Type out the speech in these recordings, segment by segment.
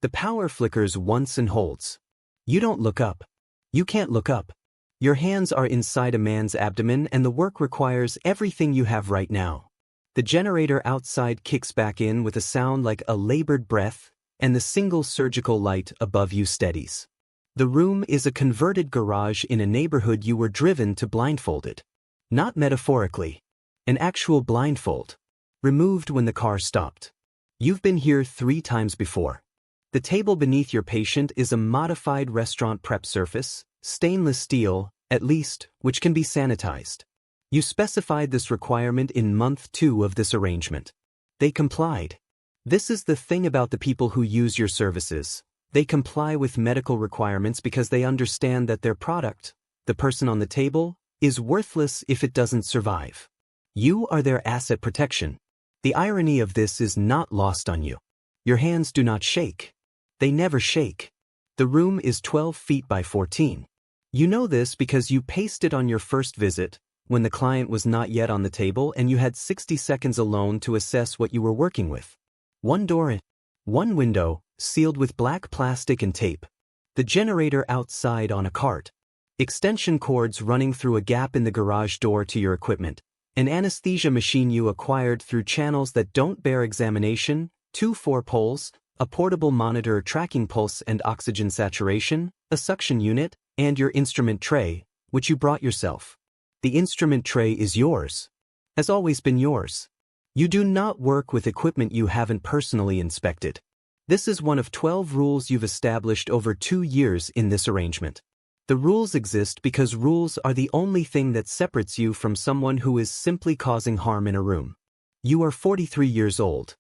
The power flickers once and holds. You don't look up. You can't look up. Your hands are inside a man's abdomen and the work requires everything you have right now. The generator outside kicks back in with a sound like a labored breath, and the single surgical light above you steadies. The room is a converted garage in a neighborhood you were driven to blindfolded. Not metaphorically. An actual blindfold. Removed when the car stopped. You've been here 3 times before. The table beneath your patient is a modified restaurant prep surface, stainless steel, at least, which can be sanitized. You specified this requirement in month 2 of this arrangement. They complied. This is the thing about the people who use your services. They comply with medical requirements because they understand that their product, the person on the table, is worthless if it doesn't survive. You are their asset protection. The irony of this is not lost on you. Your hands do not shake. They never shake. The room is 12 feet by 14. You know this because you paced it on your first visit, when the client was not yet on the table and you had 60 seconds alone to assess what you were working with. 1 door, 1 window, sealed with black plastic and tape. The generator outside on a cart. Extension cords running through a gap in the garage door to your equipment. An anesthesia machine you acquired through channels that don't bear examination, 2 4-poles, a portable monitor tracking pulse and oxygen saturation, a suction unit, and your instrument tray, which you brought yourself. The instrument tray is yours. Has always been yours. You do not work with equipment you haven't personally inspected. This is one of 12 rules you've established over 2 years in this arrangement. The rules exist because rules are the only thing that separates you from someone who is simply causing harm in a room. You are 43 years old.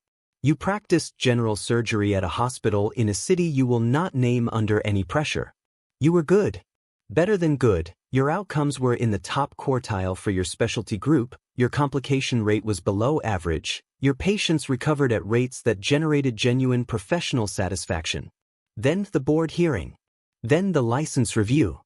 You practiced general surgery at a hospital in a city you will not name under any pressure. You were good. Better than good, your outcomes were in the top quartile for your specialty group, your complication rate was below average, your patients recovered at rates that generated genuine professional satisfaction. Then the board hearing. Then the license review.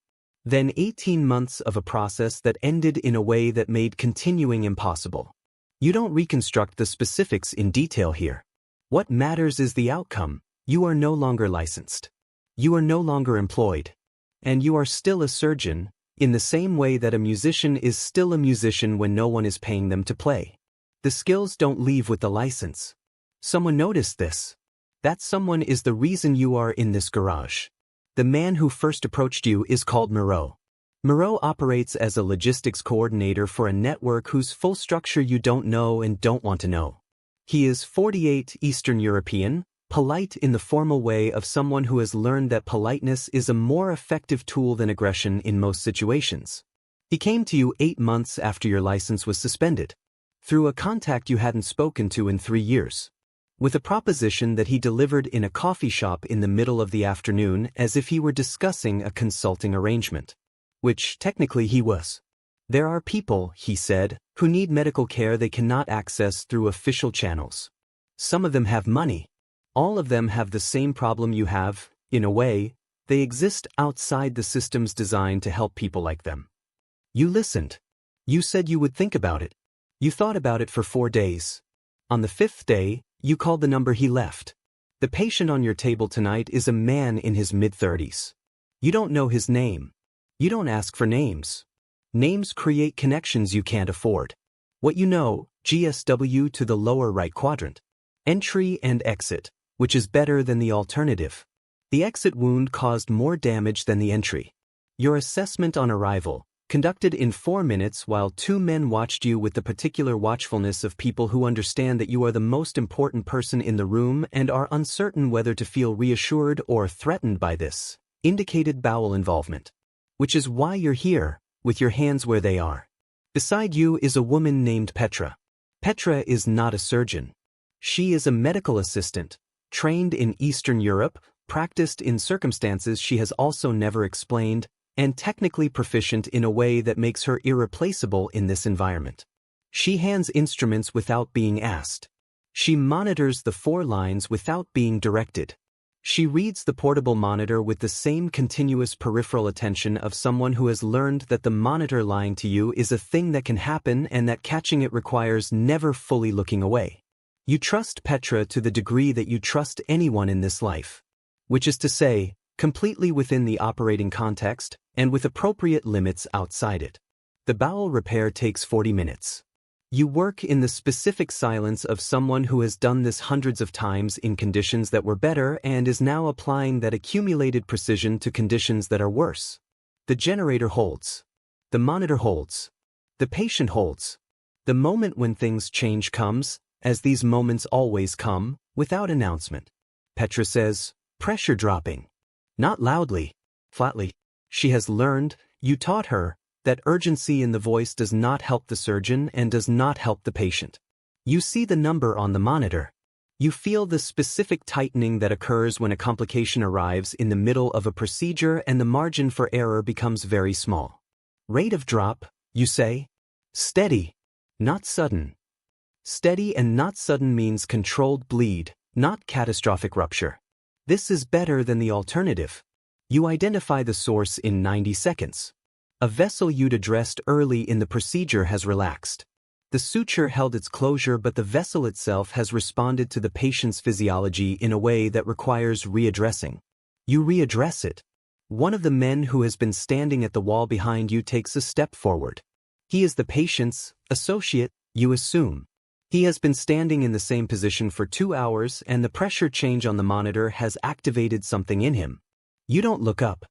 Then 18 months of a process that ended in a way that made continuing impossible. You don't reconstruct the specifics in detail here. What matters is the outcome. You are no longer licensed. You are no longer employed. And you are still a surgeon, in the same way that a musician is still a musician when no one is paying them to play. The skills don't leave with the license. Someone noticed this. That someone is the reason you are in this garage. The man who first approached you is called Moreau. Moreau operates as a logistics coordinator for a network whose full structure you don't know and don't want to know. He is 48 Eastern European, polite in the formal way of someone who has learned that politeness is a more effective tool than aggression in most situations. He came to you 8 months after your license was suspended, through a contact you hadn't spoken to in 3 years, with a proposition that he delivered in a coffee shop in the middle of the afternoon as if he were discussing a consulting arrangement, which technically he was. There are people, he said, who need medical care they cannot access through official channels. Some of them have money. All of them have the same problem you have. In a way, they exist outside the systems designed to help people like them. You listened. You said you would think about it. You thought about it for 4 days. On the 5th day, you called the number he left. The patient on your table tonight is a man in his mid-30s. You don't know his name. You don't ask for names. Names create connections you can't afford. What you know, GSW to the lower right quadrant. Entry and exit, which is better than the alternative. The exit wound caused more damage than the entry. Your assessment on arrival, conducted in 4 minutes while 2 men watched you with the particular watchfulness of people who understand that you are the most important person in the room and are uncertain whether to feel reassured or threatened by this, indicated bowel involvement. Which is why you're here, with your hands where they are. Beside you is a woman named Petra. Petra is not a surgeon. She is a medical assistant, trained in Eastern Europe, practiced in circumstances she has also never explained, and technically proficient in a way that makes her irreplaceable in this environment. She hands instruments without being asked. She monitors the 4 lines without being directed. She reads the portable monitor with the same continuous peripheral attention of someone who has learned that the monitor lying to you is a thing that can happen and that catching it requires never fully looking away. You trust Petra to the degree that you trust anyone in this life. which is to say, completely within the operating context and with appropriate limits outside it. The bowel repair takes 40 minutes. You work in the specific silence of someone who has done this hundreds of times in conditions that were better and is now applying that accumulated precision to conditions that are worse. The generator holds. The monitor holds. The patient holds. The moment when things change comes, as these moments always come, without announcement. Petra says, pressure dropping. Not loudly, flatly. She has learned, you taught her, that urgency in the voice does not help the surgeon and does not help the patient. You see the number on the monitor. You feel the specific tightening that occurs when a complication arrives in the middle of a procedure and the margin for error becomes very small. Rate of drop, you say? Steady, not sudden. Steady and not sudden means controlled bleed, not catastrophic rupture. This is better than the alternative. You identify the source in 90 seconds. A vessel you'd addressed early in the procedure has relaxed. The suture held its closure, but the vessel itself has responded to the patient's physiology in a way that requires readdressing. You readdress it. One of the men who has been standing at the wall behind you takes a step forward. He is the patient's associate, you assume. He has been standing in the same position for 2 hours and the pressure change on the monitor has activated something in him. You don't look up.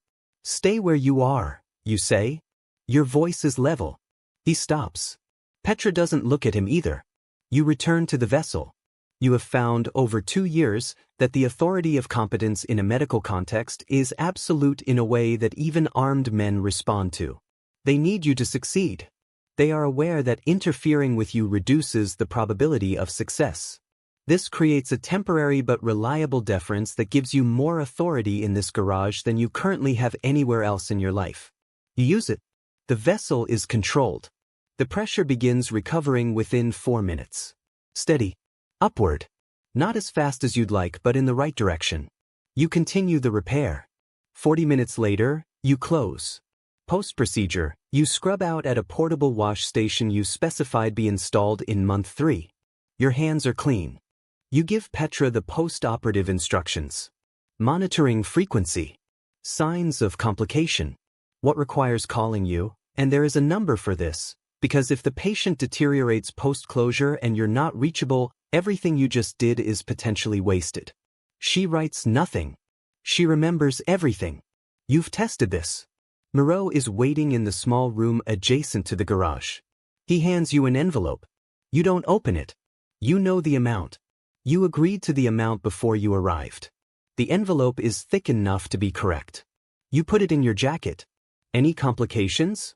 Stay where you are, you say. Your voice is level. He stops. Petra doesn't look at him either. You return to the vessel. You have found over 2 years that the authority of competence in a medical context is absolute in a way that even armed men respond to. They need you to succeed. They are aware that interfering with you reduces the probability of success. This creates a temporary but reliable deference that gives you more authority in this garage than you currently have anywhere else in your life. You use it. The vessel is controlled. The pressure begins recovering within 4 minutes. Steady. Upward. Not as fast as you'd like, but in the right direction. You continue the repair. 40 minutes later, you close. Post-procedure, you scrub out at a portable wash station you specified be installed in month 3. Your hands are clean. You give Petra the post-operative instructions. Monitoring frequency. Signs of complication. What requires calling you, and there is a number for this, because if the patient deteriorates post-closure and you're not reachable, everything you just did is potentially wasted. She writes nothing. She remembers everything. You've tested this. Moreau is waiting in the small room adjacent to the garage. He hands you an envelope. You don't open it. You know the amount. You agreed to the amount before you arrived. The envelope is thick enough to be correct. You put it in your jacket. Any complications?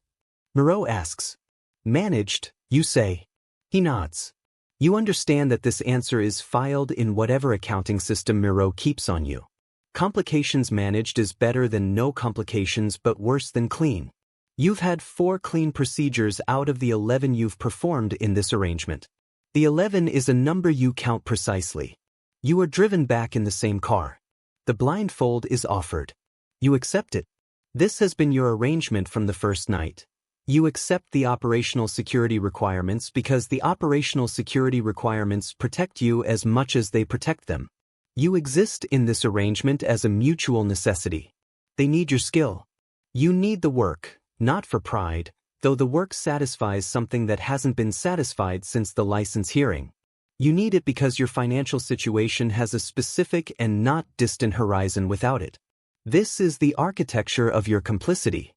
Moreau asks. Managed, you say. He nods. You understand that this answer is filed in whatever accounting system Moreau keeps on you. Complications managed is better than no complications but worse than clean. You've had 4 clean procedures out of the 11 you've performed in this arrangement. The 11 is a number you count precisely. You are driven back in the same car. The blindfold is offered. You accept it. This has been your arrangement from the first night. You accept the operational security requirements because the operational security requirements protect you as much as they protect them. You exist in this arrangement as a mutual necessity. They need your skill. You need the work, not for pride, though the work satisfies something that hasn't been satisfied since the license hearing. You need it because your financial situation has a specific and not distant horizon without it. This is the architecture of your complicity.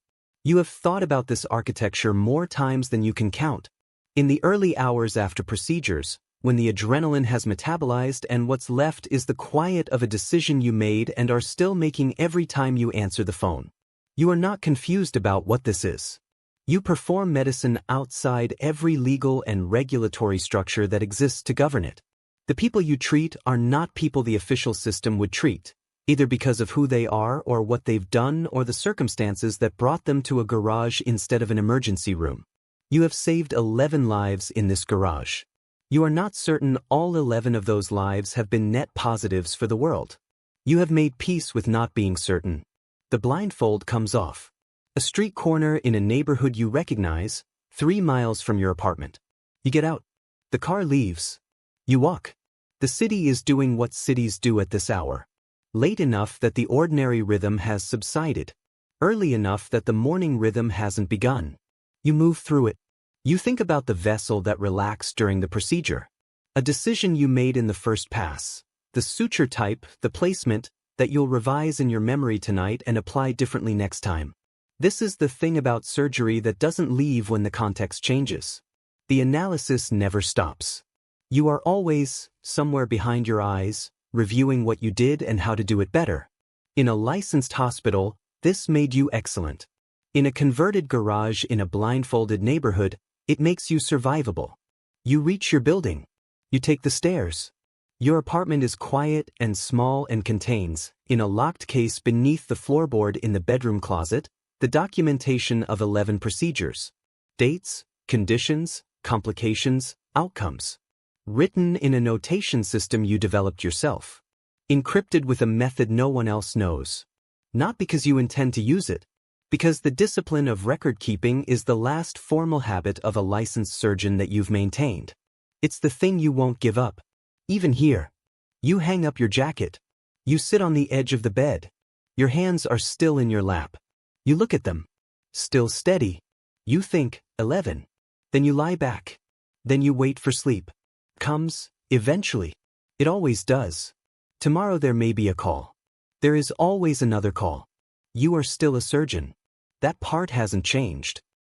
You have thought about this architecture more times than you can count. In the early hours after procedures, when the adrenaline has metabolized and what's left is the quiet of a decision you made and are still making every time you answer the phone. You are not confused about what this is. You perform medicine outside every legal and regulatory structure that exists to govern it. The people you treat are not people the official system would treat, either because of who they are or what they've done or the circumstances that brought them to a garage instead of an emergency room. You have saved 11 lives in this garage. You are not certain all 11 of those lives have been net positives for the world. You have made peace with not being certain. The blindfold comes off. A street corner in a neighborhood you recognize, 3 miles from your apartment. You get out. The car leaves. You walk. The city is doing what cities do at this hour. Late enough that the ordinary rhythm has subsided. Early enough that the morning rhythm hasn't begun. You move through it. You think about the vessel that relaxed during the procedure. A decision you made in the first pass. The suture type, the placement, that you'll revise in your memory tonight and apply differently next time. This is the thing about surgery that doesn't leave when the context changes. The analysis never stops. You are always, somewhere behind your eyes, reviewing what you did and how to do it better. In a licensed hospital, this made you excellent. In a converted garage in a blindfolded neighborhood, it makes you survivable. You reach your building. You take the stairs. Your apartment is quiet and small and contains, in a locked case beneath the floorboard in the bedroom closet, the documentation of 11 procedures. Dates, conditions, complications, outcomes. Written in a notation system you developed yourself. Encrypted with a method no one else knows. Not because you intend to use it, because the discipline of record-keeping is the last formal habit of a licensed surgeon that you've maintained. It's the thing you won't give up. Even here. You hang up your jacket. You sit on the edge of the bed. Your hands are still in your lap. You look at them. Still steady. You think, 11. Then you lie back. Then you wait for sleep. Comes, eventually. It always does. Tomorrow there may be a call. There is always another call. You are still a surgeon. That part hasn't changed.